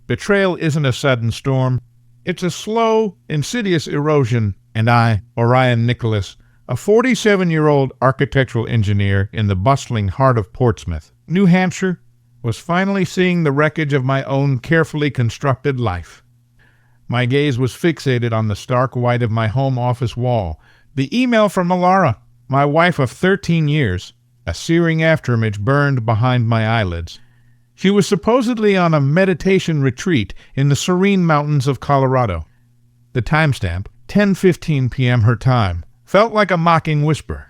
Betrayal isn't a sudden storm. It's a slow, insidious erosion, and I, Orion Nicholas, a 47-year-old architectural engineer in the bustling heart of Portsmouth, New Hampshire, was finally seeing the wreckage of my own carefully constructed life. My gaze was fixated on the stark white of my home office wall. The email from Elara, my wife of 13 years, a searing afterimage burned behind my eyelids. She was supposedly on a meditation retreat in the serene mountains of Colorado. The timestamp, 10:15 p.m. her time, felt like a mocking whisper.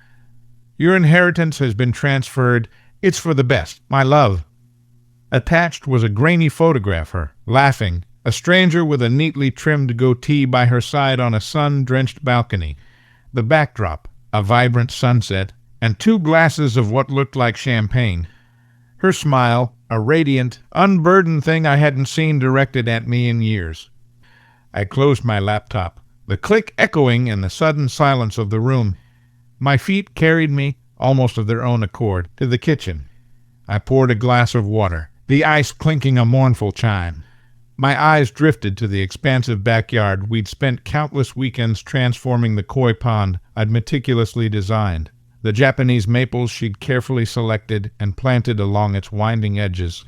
Your inheritance has been transferred. It's for the best, my love. Attached was a grainy photograph of her, laughing, a stranger with a neatly trimmed goatee by her side on a sun-drenched balcony. The backdrop, a vibrant sunset, and 2 glasses of what looked like champagne. Her smile, a radiant, unburdened thing I hadn't seen directed at me in years. I closed my laptop, the click echoing in the sudden silence of the room. My feet carried me, almost of their own accord, to the kitchen. I poured a glass of water, the ice clinking a mournful chime. My eyes drifted to the expansive backyard we'd spent countless weekends transforming the koi pond I'd meticulously designed, the Japanese maples she'd carefully selected and planted along its winding edges.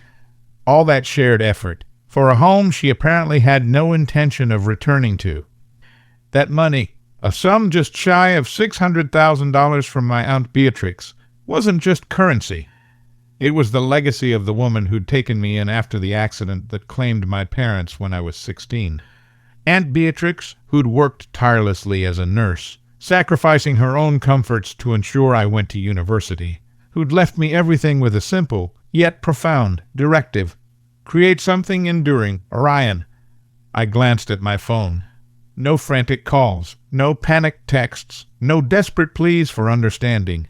All that shared effort, for a home she apparently had no intention of returning to. That money, a sum just shy of $600,000 from my Aunt Beatrix, wasn't just currency. It was the legacy of the woman who'd taken me in after the accident that claimed my parents when I was 16. Aunt Beatrix, who'd worked tirelessly as a nurse, sacrificing her own comforts to ensure I went to university, who'd left me everything with a simple, yet profound, directive. Create something enduring, Orion. I glanced at my phone. No frantic calls, no panicked texts, no desperate pleas for understanding.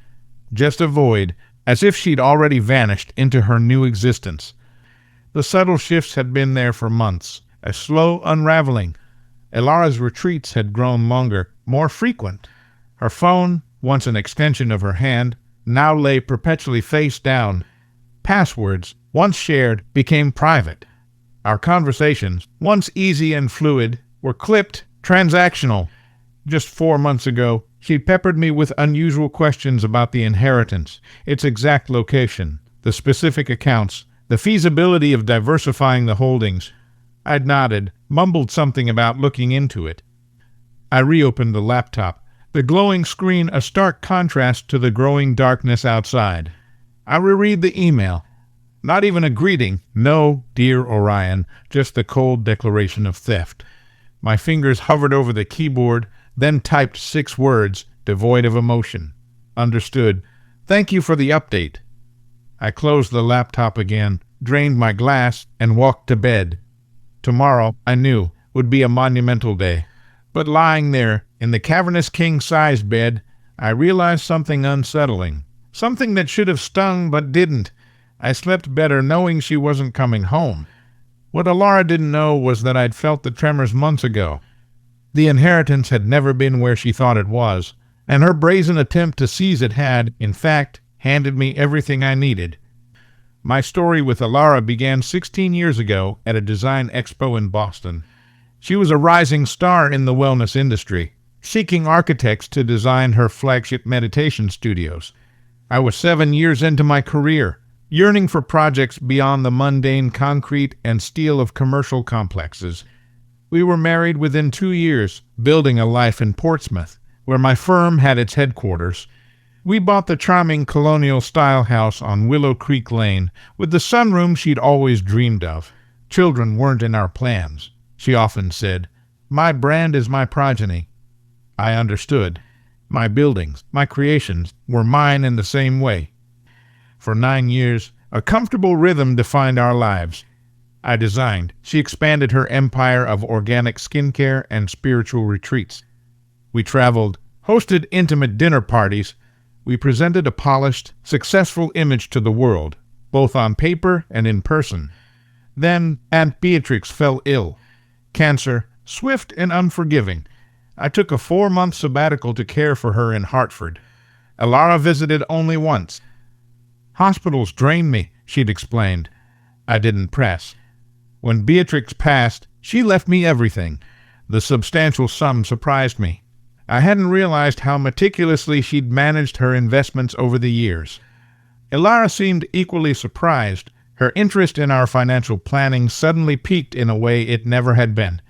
Just a void, as if she'd already vanished into her new existence. The subtle shifts had been there for months, a slow unraveling. Elara's retreats had grown longer, more frequent. Her phone, once an extension of her hand, now lay perpetually face down. Passwords, once shared, became private. Our conversations, once easy and fluid, were clipped, transactional. Just 4 months ago, she peppered me with unusual questions about the inheritance, its exact location, the specific accounts, the feasibility of diversifying the holdings. I'd nodded, mumbled something about looking into it. I reopened the laptop, the glowing screen a stark contrast to the growing darkness outside. I reread the email. Not even a greeting, no, dear Orion, just the cold declaration of theft. My fingers hovered over the keyboard, then typed 6 words, devoid of emotion. Understood. Thank you for the update. I closed the laptop again, drained my glass, and walked to bed. Tomorrow, I knew, would be a monumental day. But lying there, in the cavernous king-size bed, I realized something unsettling. Something that should have stung but didn't. I slept better knowing she wasn't coming home. What Elara didn't know was that I'd felt the tremors months ago. The inheritance had never been where she thought it was, and her brazen attempt to seize it had, in fact, handed me everything I needed. My story with Elara began 16 years ago at a design expo in Boston. She was a rising star in the wellness industry, seeking architects to design her flagship meditation studios. I was 7 years into my career, yearning for projects beyond the mundane concrete and steel of commercial complexes. We were married within 2 years, building a life in Portsmouth, where my firm had its headquarters. We bought the charming colonial-style house on Willow Creek Lane, with the sunroom she'd always dreamed of. Children weren't in our plans, she often said. My brand is my progeny. I understood. My buildings, my creations, were mine in the same way. For 9 years, a comfortable rhythm defined our lives. I designed. She expanded her empire of organic skincare and spiritual retreats. We traveled, hosted intimate dinner parties. We presented a polished, successful image to the world, both on paper and in person. Then Aunt Beatrix fell ill. Cancer, swift and unforgiving. I took a 4-month sabbatical to care for her in Hartford. Elara visited only once. Hospitals drained me, she'd explained. I didn't press. When Beatrix passed, she left me everything. The substantial sum surprised me. I hadn't realized how meticulously she'd managed her investments over the years. Elara seemed equally surprised. Her interest in our financial planning suddenly piqued in a way it never had been.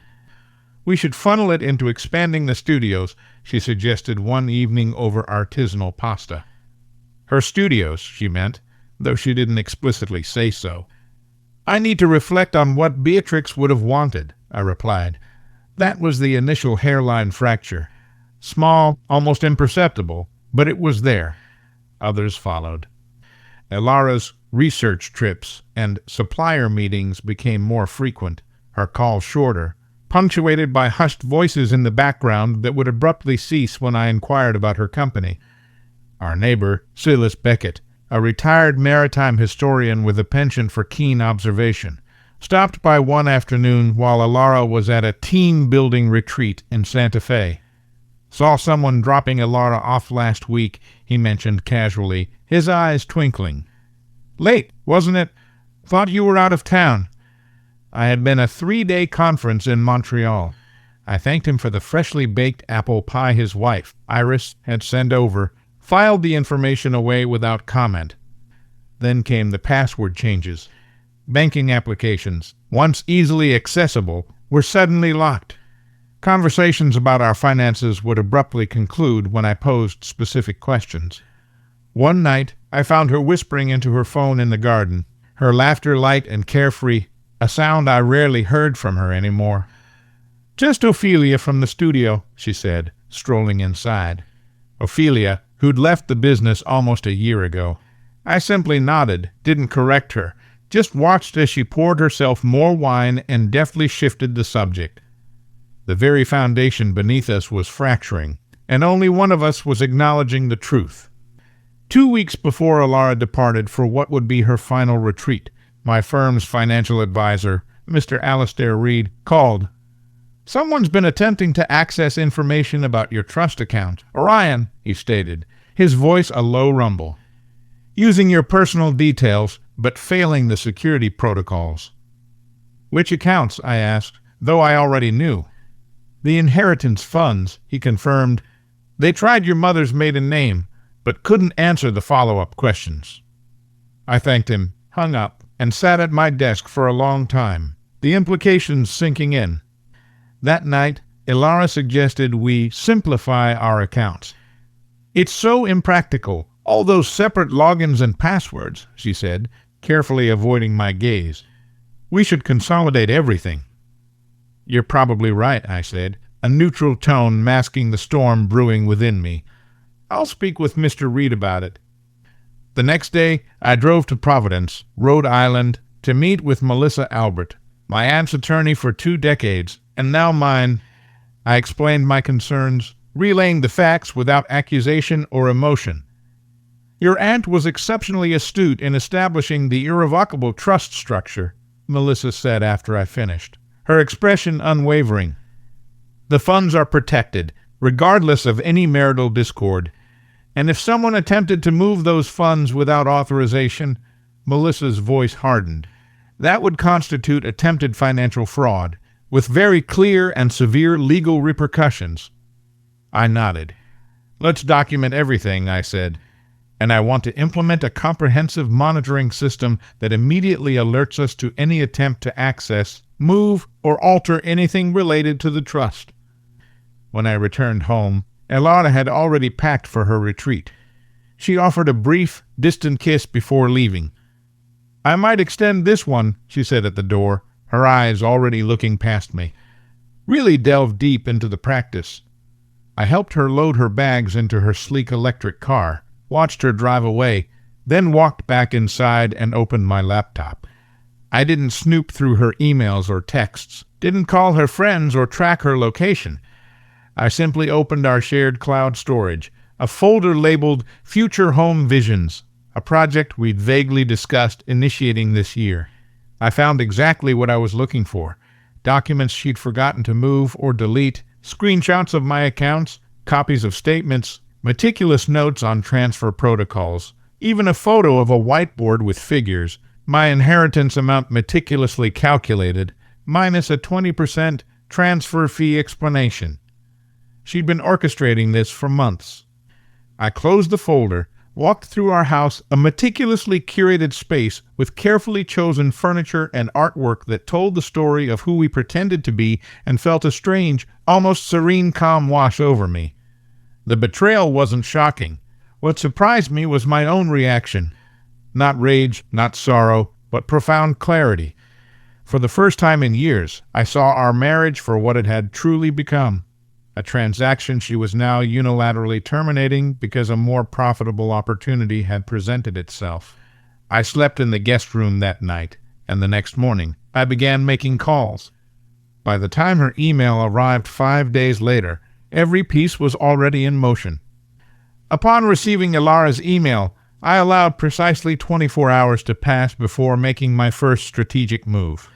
We should funnel it into expanding the studios, she suggested one evening over artisanal pasta. Her studios, she meant, though she didn't explicitly say so. I need to reflect on what Beatrix would have wanted, I replied. That was the initial hairline fracture. Small, almost imperceptible, but it was there. Others followed. Elara's research trips and supplier meetings became more frequent, her calls shorter, punctuated by hushed voices in the background that would abruptly cease when I inquired about her company. Our neighbor, Silas Beckett, a retired maritime historian with a penchant for keen observation, stopped by one afternoon while Elara was at a team-building retreat in Santa Fe. Saw someone dropping Elara off last week, he mentioned casually, his eyes twinkling. Late, wasn't it? Thought you were out of town. I had been at a 3-day conference in Montreal. I thanked him for the freshly baked apple pie his wife, Iris, had sent over, filed the information away without comment. Then came the password changes. Banking applications, once easily accessible, were suddenly locked. Conversations about our finances would abruptly conclude when I posed specific questions. One night, I found her whispering into her phone in the garden, her laughter light and carefree, a sound I rarely heard from her anymore. Just Ophelia from the studio, she said, strolling inside. Ophelia, who'd left the business almost a year ago. I simply nodded, didn't correct her, just watched as she poured herself more wine and deftly shifted the subject. The very foundation beneath us was fracturing, and only one of us was acknowledging the truth. 2 weeks before Elara departed for what would be her final retreat, my firm's financial advisor, Mr. Alastair Reed, called. Someone's been attempting to access information about your trust account. Orion, he stated, his voice a low rumble. Using your personal details, but failing the security protocols. Which accounts? I asked, though I already knew. The inheritance funds, he confirmed. They tried your mother's maiden name, but couldn't answer the follow-up questions. I thanked him, hung up, and sat at my desk for a long time, the implications sinking in. That night, Elara suggested we simplify our accounts. It's so impractical, all those separate logins and passwords, she said, carefully avoiding my gaze. We should consolidate everything. You're probably right, I said, a neutral tone masking the storm brewing within me. I'll speak with Mr. Reed about it. The next day, I drove to Providence, Rhode Island, to meet with Melissa Albert, my aunt's attorney for 2 decades, and now mine. I explained my concerns, relaying the facts without accusation or emotion. Your aunt was exceptionally astute in establishing the irrevocable trust structure, Melissa said after I finished, her expression unwavering. The funds are protected, regardless of any marital discord, and if someone attempted to move those funds without authorization, Melissa's voice hardened, that would constitute attempted financial fraud, with very clear and severe legal repercussions. I nodded. Let's document everything, I said, and I want to implement a comprehensive monitoring system that immediately alerts us to any attempt to access, move, or alter anything related to the trust. When I returned home, Elara had already packed for her retreat. She offered a brief, distant kiss before leaving. I might extend this one, she said at the door, her eyes already looking past me. Really delve deep into the practice. I helped her load her bags into her sleek electric car, watched her drive away, then walked back inside and opened my laptop. I didn't snoop through her emails or texts, didn't call her friends or track her location. I simply opened our shared cloud storage, a folder labeled Future Home Visions, a project we'd vaguely discussed initiating this year. I found exactly what I was looking for: documents she'd forgotten to move or delete, screenshots of my accounts, copies of statements, meticulous notes on transfer protocols, even a photo of a whiteboard with figures, My inheritance amount meticulously calculated, minus a 20% transfer fee explanation. She'd been orchestrating this for months. I closed the folder, walked through our house, a meticulously curated space with carefully chosen furniture and artwork that told the story of who we pretended to be, and felt a strange, almost serene calm wash over me. The betrayal wasn't shocking. What surprised me was my own reaction. Not rage, not sorrow, but profound clarity. For the first time in years, I saw our marriage for what it had truly become. A transaction she was now unilaterally terminating because a more profitable opportunity had presented itself. I slept in the guest room that night, and the next morning I began making calls. By the time her email arrived 5 days later, every piece was already in motion. Upon receiving Elara's email, I allowed precisely 24 hours to pass before making my first strategic move.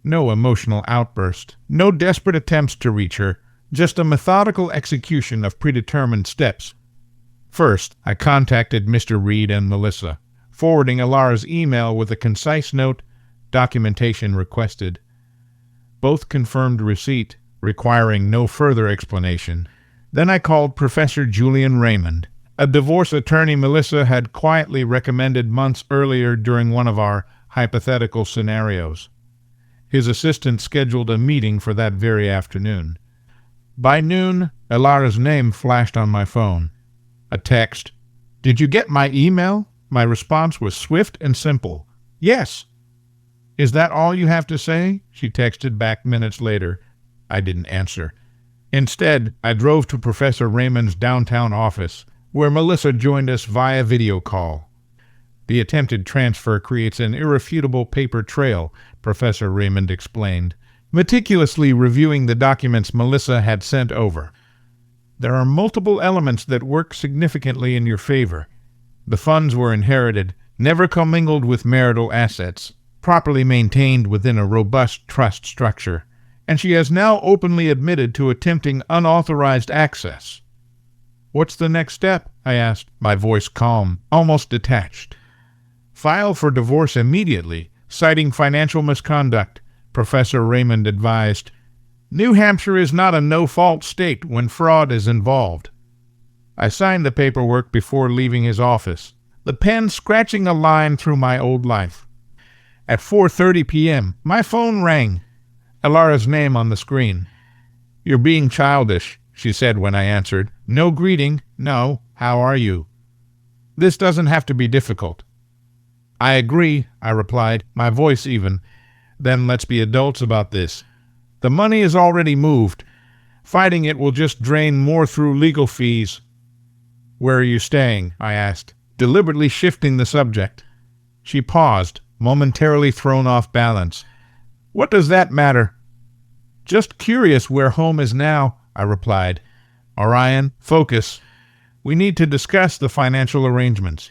No emotional outburst, no desperate attempts to reach her, just a methodical execution of predetermined steps. First, I contacted Mr. Reed and Melissa, forwarding Elara's email with a concise note, documentation requested. Both confirmed receipt, requiring no further explanation. Then I called Professor Julian Raymond, a divorce attorney Melissa had quietly recommended months earlier during one of our hypothetical scenarios. His assistant scheduled a meeting for that very afternoon. By noon, Elara's name flashed on my phone. A text. "Did you get my email?" My response was swift and simple. "Yes." "Is that all you have to say?" she texted back minutes later. I didn't answer. Instead, I drove to Professor Raymond's downtown office, where Melissa joined us via video call. "The attempted transfer creates an irrefutable paper trail," Professor Raymond explained, meticulously reviewing the documents Melissa had sent over. "There are multiple elements that work significantly in your favor. The funds were inherited, never commingled with marital assets, properly maintained within a robust trust structure, and she has now openly admitted to attempting unauthorized access." "What's the next step?" I asked, my voice calm, almost detached. "File for divorce immediately, citing financial misconduct," Professor Raymond advised. "New Hampshire is not a no-fault state when fraud is involved." I signed the paperwork before leaving his office, the pen scratching a line through my old life. At 4:30 p.m., my phone rang. Elara's name on the screen. "You're being childish," she said when I answered. "No greeting, no, how are you?" "This doesn't have to be difficult." "I agree," I replied, my voice even. "Then let's be adults about this. The money is already moved. Fighting it will just drain more through legal fees." "Where are you staying?" I asked, deliberately shifting the subject. She paused, momentarily thrown off balance. "What does that matter?" "Just curious where home is now," I replied. "Orion, focus. We need to discuss the financial arrangements.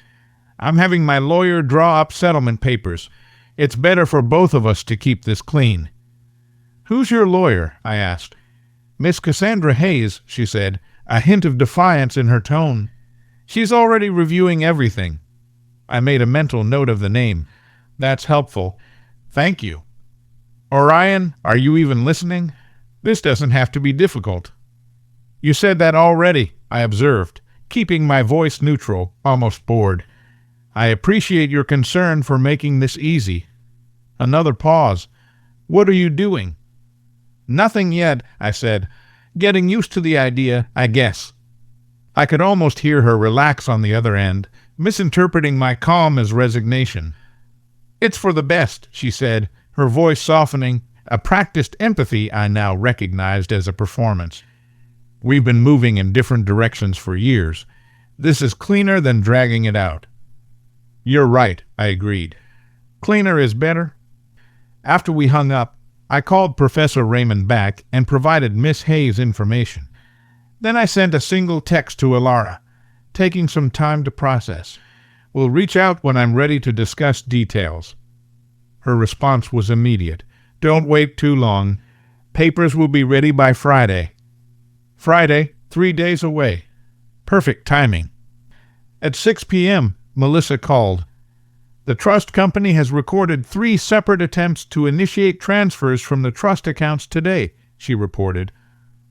I'm having my lawyer draw up settlement papers. It's better for both of us to keep this clean." "Who's your lawyer?" I asked. "Miss Cassandra Hayes," she said, a hint of defiance in her tone. "She's already reviewing everything." I made a mental note of the name. "That's helpful. Thank you." "Orion, are you even listening? This doesn't have to be difficult." "You said that already," I observed, keeping my voice neutral, almost bored. "I appreciate your concern for making this easy." Another pause. "What are you doing?" "Nothing yet," I said. "Getting used to the idea, I guess." I could almost hear her relax on the other end, misinterpreting my calm as resignation. "It's for the best," she said, her voice softening, a practiced empathy I now recognized as a performance. "We've been moving in different directions for years. This is cleaner than dragging it out." "You're right," I agreed. "Cleaner is better." After we hung up, I called Professor Raymond back and provided Miss Hayes information. Then I sent a single text to Elara, taking some time to process. "We'll reach out when I'm ready to discuss details." Her response was immediate. "Don't wait too long. Papers will be ready by Friday." Friday, 3 days away. Perfect timing. At 6 p.m., Melissa called. The trust company has recorded 3 separate attempts to initiate transfers from the trust accounts today, she reported.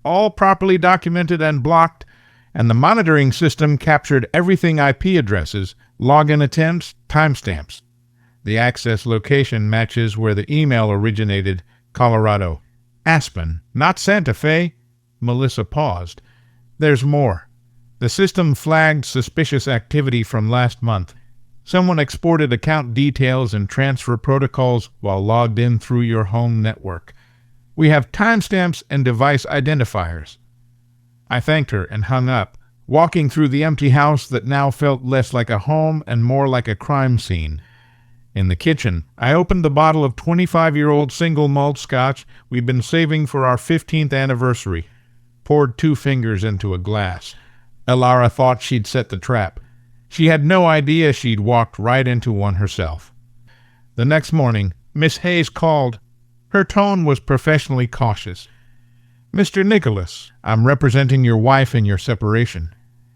All properly documented and blocked, and the monitoring system captured everything: IP addresses, login attempts, timestamps. The access location matches where the email originated: Colorado. Aspen, not Santa Fe. Melissa paused. There's more. The system flagged suspicious activity from last month. Someone exported account details and transfer protocols while logged in through your home network. We have timestamps and device identifiers. I thanked her and hung up, walking through the empty house that now felt less like a home and more like a crime scene. In the kitchen, I opened the bottle of 25-year-old single malt scotch we'd been saving for our 15th anniversary, poured 2 fingers into a glass. Elara thought she'd set the trap. She had no idea she'd walked right into one herself. The next morning, Miss Hayes called. Her tone was professionally cautious. Mr. Nicholas, I'm representing your wife in your separation.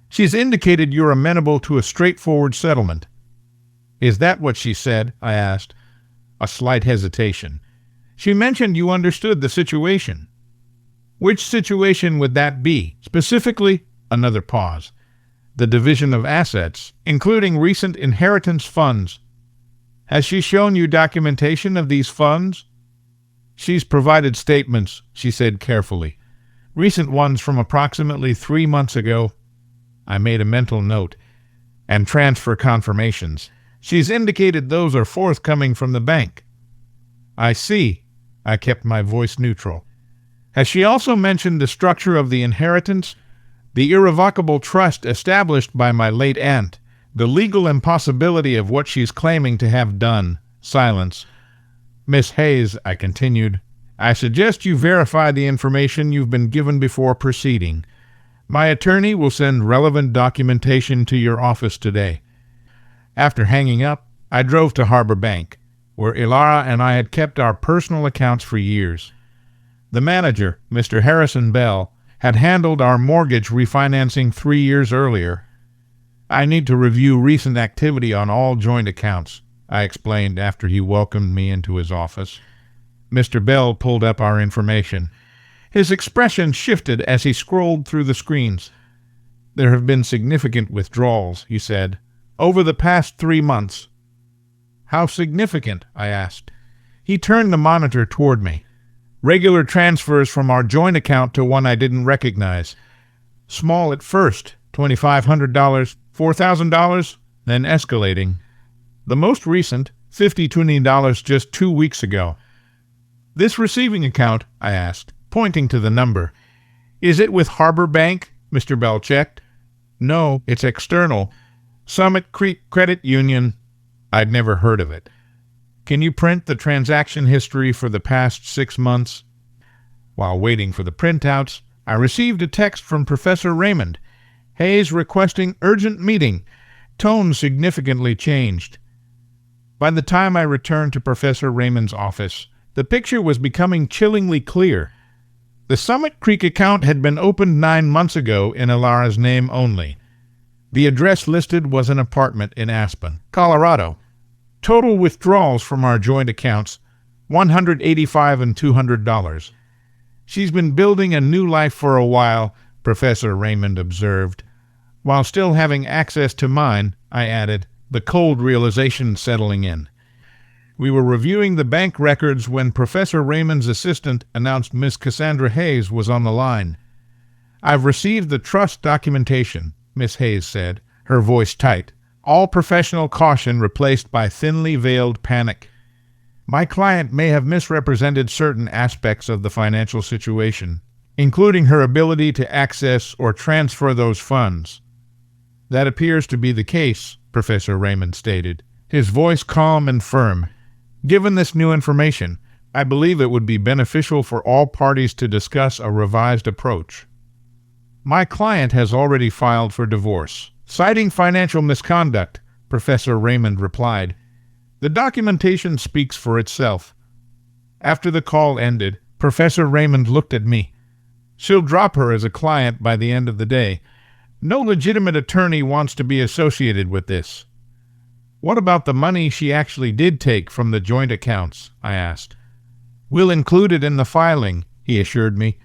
She's indicated you're amenable to a straightforward settlement. Is that what she said? I asked. A slight hesitation. She mentioned you understood the situation. Which situation would that be? Specifically, another pause. The division of assets, including recent inheritance funds. Has she shown you documentation of these funds? She's provided statements, she said carefully. Recent ones from approximately 3 months ago. I made a mental note. And transfer confirmations. She's indicated those are forthcoming from the bank. I see. I kept my voice neutral. Has she also mentioned the structure of the inheritance? The irrevocable trust established by my late aunt, the legal impossibility of what she's claiming to have done. Silence. Miss Hayes, I continued, I suggest you verify the information you've been given before proceeding. My attorney will send relevant documentation to your office today. After hanging up, I drove to Harbor Bank, where Elara and I had kept our personal accounts for years. The manager, Mr. Harrison Bell, had handled our mortgage refinancing 3 years earlier. I need to review recent activity on all joint accounts, I explained after he welcomed me into his office. Mr. Bell pulled up our information. His expression shifted as he scrolled through the screens. There have been significant withdrawals, he said, over the past 3 months. How significant? I asked. He turned the monitor toward me. Regular transfers from our joint account to one I didn't recognize. Small at first, $2,500, $4,000, then escalating. The most recent, $50 just 2 weeks ago. This receiving account, I asked, pointing to the number. Is it with Harbor Bank? Mr. Bell checked. No, it's external. Summit Creek Credit Union. I'd never heard of it. Can you print the transaction history for the past 6 months? While waiting for the printouts, I received a text from Professor Raymond. Hayes requesting urgent meeting. Tone significantly changed. By the time I returned to Professor Raymond's office, the picture was becoming chillingly clear. The Summit Creek account had been opened 9 months ago in Elara's name only. The address listed was an apartment in Aspen, Colorado. Total withdrawals from our joint accounts, $185 and $200. She's been building a new life for a while, Professor Raymond observed. While still having access to mine, I added, the cold realization settling in. We were reviewing the bank records when Professor Raymond's assistant announced Miss Cassandra Hayes was on the line. I've received the trust documentation, Miss Hayes said, her voice tight. All professional caution replaced by thinly veiled panic. My client may have misrepresented certain aspects of the financial situation, including her ability to access or transfer those funds. That appears to be the case, Professor Raymond stated, his voice calm and firm. Given this new information, I believe it would be beneficial for all parties to discuss a revised approach. My client has already filed for divorce. Citing financial misconduct, Professor Raymond replied. The documentation speaks for itself. After the call ended, Professor Raymond looked at me. She'll drop her as a client by the end of the day. No legitimate attorney wants to be associated with this. What about the money she actually did take from the joint accounts? I asked. We'll include it in the filing, he assured me.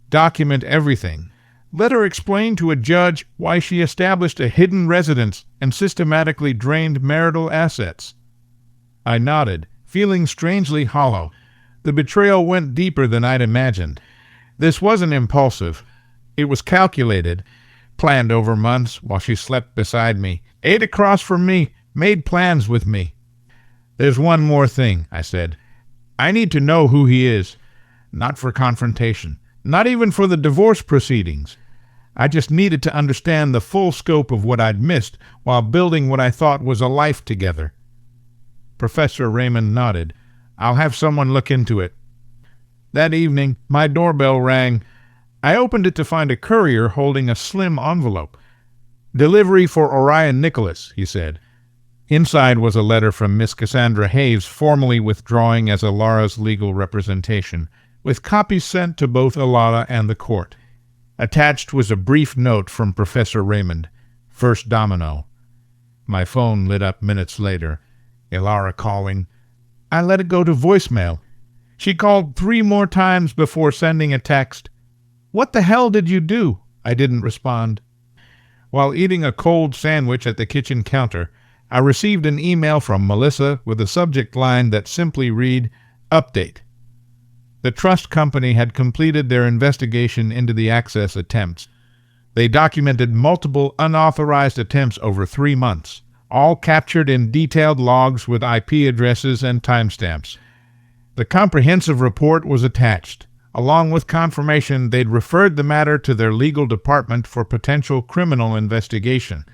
Document everything. Let her explain to a judge why she established a hidden residence and systematically drained marital assets. I nodded, feeling strangely hollow. The betrayal went deeper than I'd imagined. This wasn't impulsive. It was calculated, planned over months while she slept beside me, ate across from me, made plans with me. There's one more thing, I said. I need to know who he is. Not for confrontation. Not even for the divorce proceedings. I just needed to understand the full scope of what I'd missed while building what I thought was a life together. Professor Raymond nodded. I'll have someone look into it. That evening, my doorbell rang. I opened it to find a courier holding a slim envelope. Delivery for Orion Nicholas, he said. Inside was a letter from Miss Cassandra Hayes formally withdrawing as Elara's legal representation, with copies sent to both Elara and the court. Attached was a brief note from Professor Raymond, first domino. My phone lit up minutes later. Elara calling. I let it go to voicemail. She called 3 more times before sending a text. What the hell did you do? I didn't respond. While eating a cold sandwich at the kitchen counter, I received an email from Melissa with a subject line that simply read, Update. The trust company had completed their investigation into the access attempts. They documented multiple unauthorized attempts over 3 months, all captured in detailed logs with IP addresses and timestamps. The comprehensive report was attached, along with confirmation they'd referred the matter to their legal department for potential criminal investigation.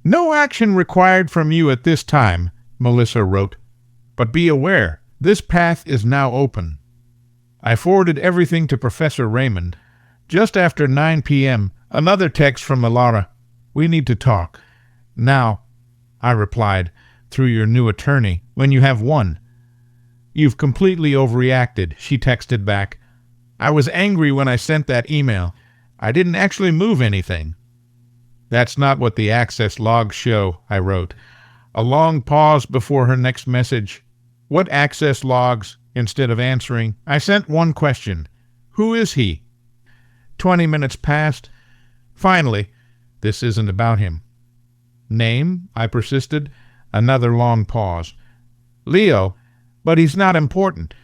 No action required from you at this time, Melissa wrote, but be aware, this path is now open. I forwarded everything to Professor Raymond. Just after 9 p.m., another text from Elara. We need to talk. Now, I replied, through your new attorney, when you have one. You've completely overreacted, she texted back. I was angry when I sent that email. I didn't actually move anything. That's not what the access logs show, I wrote. A long pause before her next message. What access logs? Instead of answering, I sent one question. Who is he? 20 minutes passed. Finally, this isn't about him. Name? I persisted. Another long pause. Leo, but he's not important.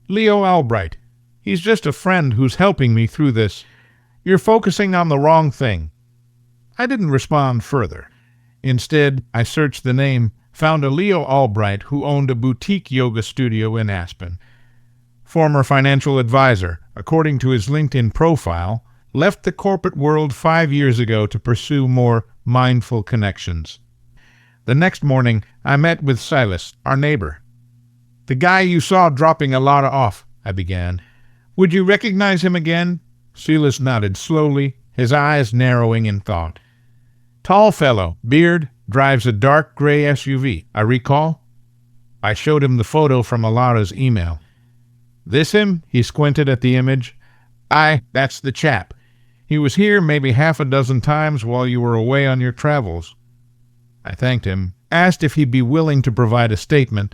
Leo Albright. He's just a friend who's helping me through this. You're focusing on the wrong thing. I didn't respond further. Instead, I searched the name, found a Leo Albright who owned a boutique yoga studio in Aspen. Former financial advisor, according to his LinkedIn profile, left the corporate world 5 years ago to pursue more mindful connections. The next morning, I met with Silas, our neighbor. The guy you saw dropping Elara off, I began. Would you recognize him again? Silas nodded slowly, his eyes narrowing in thought. Tall fellow, beard, drives a dark gray SUV, I recall. I showed him the photo from Elara's email. This him? He squinted at the image. Aye, that's the chap. He was here maybe 6 times while you were away on your travels. I thanked him, asked if he'd be willing to provide a statement.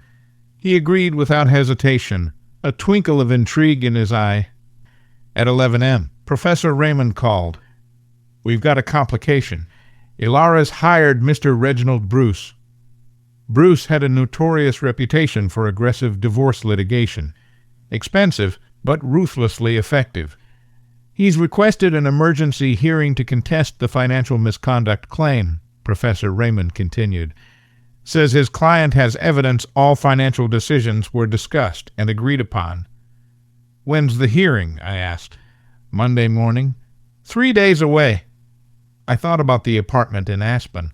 He agreed without hesitation, a twinkle of intrigue in his eye. At 11 a.m., Professor Raymond called. We've got a complication. Elara's hired Mr. Reginald Bruce. Bruce had a notorious reputation for aggressive divorce litigation. Expensive, but ruthlessly effective. He's requested an emergency hearing to contest the financial misconduct claim, Professor Raymond continued. Says his client has evidence all financial decisions were discussed and agreed upon. When's the hearing? I asked. Monday morning. 3 days away. I thought about the apartment in Aspen,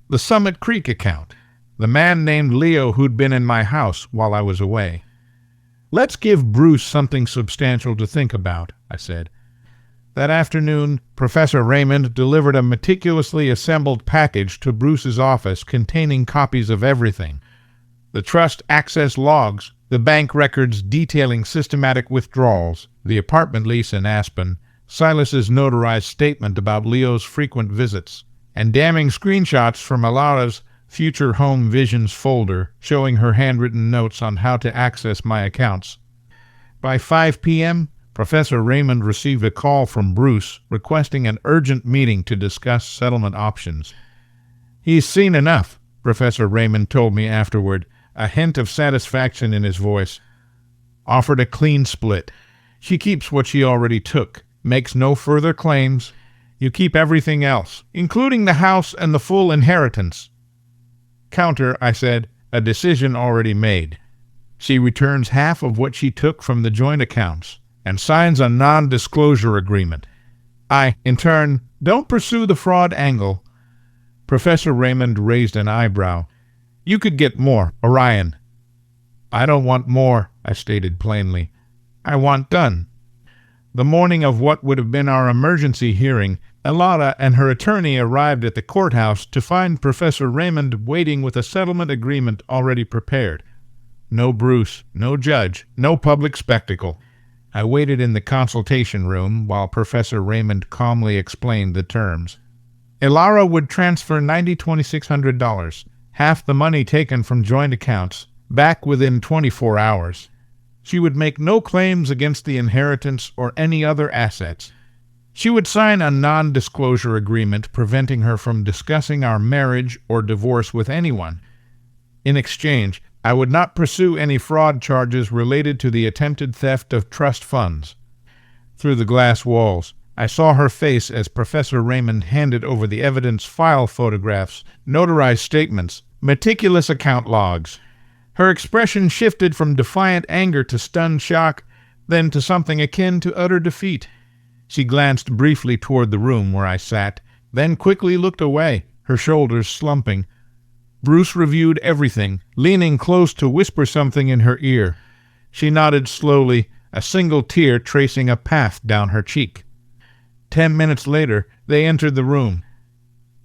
the Summit Creek account, the man named Leo who'd been in my house while I was away. Let's give Bruce something substantial to think about, I said. That afternoon, Professor Raymond delivered a meticulously assembled package to Bruce's office containing copies of everything. The trust access logs, the bank records detailing systematic withdrawals, the apartment lease in Aspen, Silas's notarized statement about Leo's frequent visits, and damning screenshots from Elara's Future Home Visions folder showing her handwritten notes on how to access my accounts. By 5 p.m., Professor Raymond received a call from Bruce requesting an urgent meeting to discuss settlement options. "He's seen enough," Professor Raymond told me afterward, a hint of satisfaction in his voice. "Offered a clean split. She keeps what she already took, makes no further claims. You keep everything else, including the house and the full inheritance." "Counter," I said, "a decision already made. She returns half of what she took from the joint accounts and signs a non-disclosure agreement. I, in turn, don't pursue the fraud angle." Professor Raymond raised an eyebrow. "You could get more, Orion." "I don't want more," I stated plainly. "I want done." The morning of what would have been our emergency hearing, Elara and her attorney arrived at the courthouse to find Professor Raymond waiting with a settlement agreement already prepared. No Bruce, no judge, no public spectacle. I waited in the consultation room while Professor Raymond calmly explained the terms. Elara would transfer $2,600, half the money taken from joint accounts, back within 24 hours. She would make no claims against the inheritance or any other assets. She would sign a non-disclosure agreement preventing her from discussing our marriage or divorce with anyone. In exchange, I would not pursue any fraud charges related to the attempted theft of trust funds. Through the glass walls, I saw her face as Professor Raymond handed over the evidence file photographs, notarized statements, meticulous account logs. Her expression shifted from defiant anger to stunned shock, then to something akin to utter defeat. She glanced briefly toward the room where I sat, then quickly looked away, her shoulders slumping. Bruce reviewed everything, leaning close to whisper something in her ear. She nodded slowly, a single tear tracing a path down her cheek. 10 minutes later, they entered the room.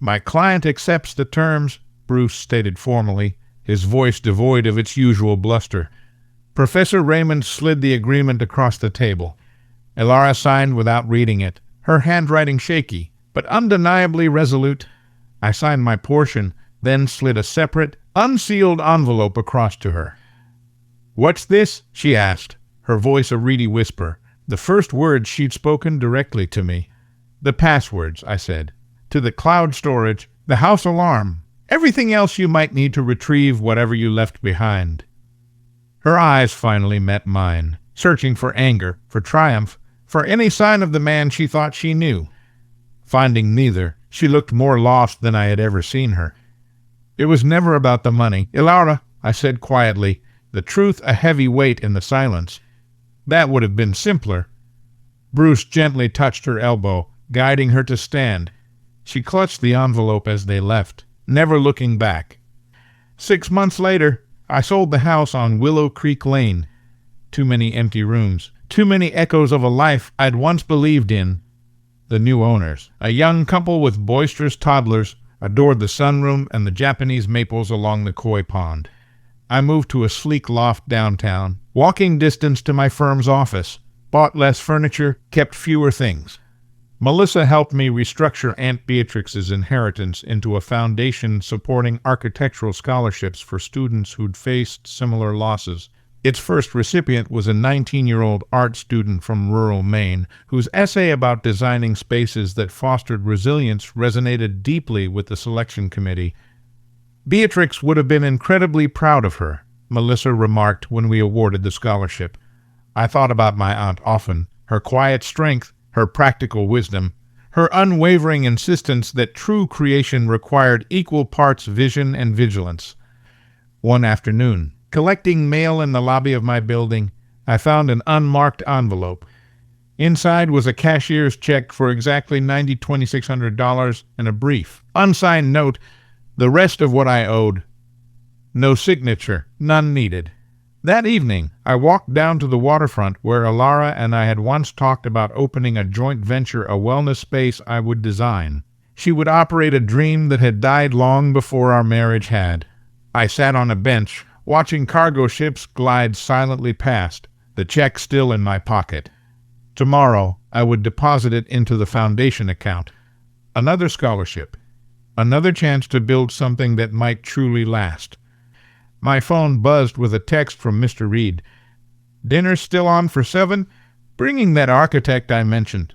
"My client accepts the terms," Bruce stated formally, his voice devoid of its usual bluster. Professor Raymond slid the agreement across the table. Elara signed without reading it, her handwriting shaky, but undeniably resolute. I signed my portion, then slid a separate, unsealed envelope across to her. "What's this?" she asked, her voice a reedy whisper, the first words she'd spoken directly to me. "The passwords," I said, "to the cloud storage, the house alarm, everything else you might need to retrieve whatever you left behind." Her eyes finally met mine, searching for anger, for triumph, for any sign of the man she thought she knew. Finding neither, she looked more lost than I had ever seen her. "It was never about the money, Elara," I said quietly, the truth a heavy weight in the silence. "That would have been simpler." Bruce gently touched her elbow, guiding her to stand. She clutched the envelope as they left, never looking back. 6 months later, I sold the house on Willow Creek Lane. Too many empty rooms, too many echoes of a life I'd once believed in. The new owners, a young couple with boisterous toddlers, adored the sunroom and the Japanese maples along the koi pond. I moved to a sleek loft downtown, walking distance to my firm's office, bought less furniture, kept fewer things. Melissa helped me restructure Aunt Beatrix's inheritance into a foundation supporting architectural scholarships for students who'd faced similar losses. Its first recipient was a 19-year-old art student from rural Maine, whose essay about designing spaces that fostered resilience resonated deeply with the selection committee. "Beatrix would have been incredibly proud of her," Melissa remarked when we awarded the scholarship. I thought about my aunt often, her quiet strength, her practical wisdom, her unwavering insistence that true creation required equal parts vision and vigilance. One afternoon, collecting mail in the lobby of my building, I found an unmarked envelope. Inside was a cashier's check for exactly $2,600 and a brief, unsigned note, the rest of what I owed. No signature, none needed. That evening, I walked down to the waterfront where Elara and I had once talked about opening a joint venture, a wellness space I would design. She would operate a dream that had died long before our marriage had. I sat on a bench, watching cargo ships glide silently past, the check still in my pocket. Tomorrow, I would deposit it into the foundation account. Another scholarship. Another chance to build something that might truly last. My phone buzzed with a text from Mr. Reed. "Dinner's still on for 7? Bringing that architect I mentioned."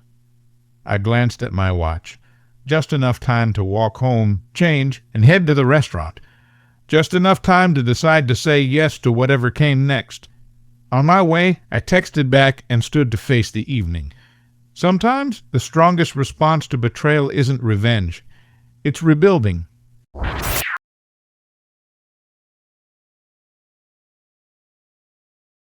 I glanced at my watch. Just enough time to walk home, change, and head to the restaurant. Just enough time to decide to say yes to whatever came next. On my way, I texted back and stood to face the evening. Sometimes the strongest response to betrayal isn't revenge. It's rebuilding.